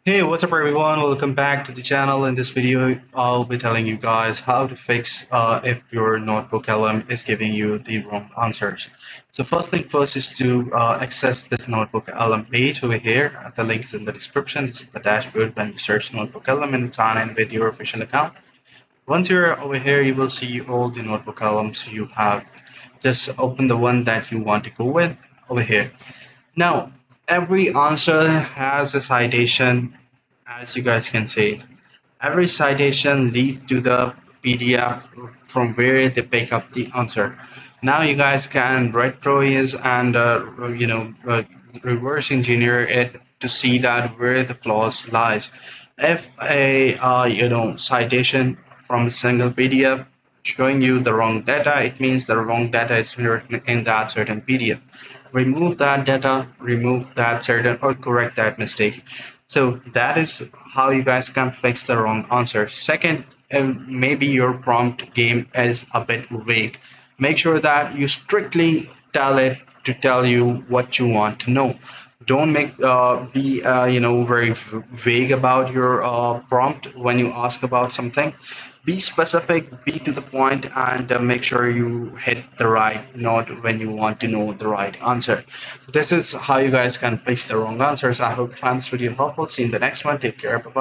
Hey, what's up everyone? Welcome back to the channel. In this video, I'll be telling you guys how to fix if your notebook LM is giving you the wrong answers. So first thing first is to access this notebook LM page over here. The link is in the description. This is the dashboard when you search notebook LM and sign in with your official account. Once you're over here, you will see all the notebook LMs you have. Just open the one that you want to go with over here. Now, every answer has a citation, as you guys can see. Every citation leads to the PDF from where they pick up the answer. Now you guys can retroise and reverse engineer it to see that where the flaws lies. If a citation from a single PDF showing you the wrong data, it means the wrong data is written in that certain PDF. Remove that data, remove that certain or correct that mistake. So that is how you guys can fix the wrong answer. Second, maybe your prompt game is a bit vague. Make sure that you strictly tell it to tell you what you want to know. Don't make be very vague about your prompt when you ask about something. Be specific, be to the point, and make sure you hit the right note when you want to know the right answer. So this is how you guys can fix the wrong answers. I hope you found this video helpful. See you in the next one. Take care. Bye bye.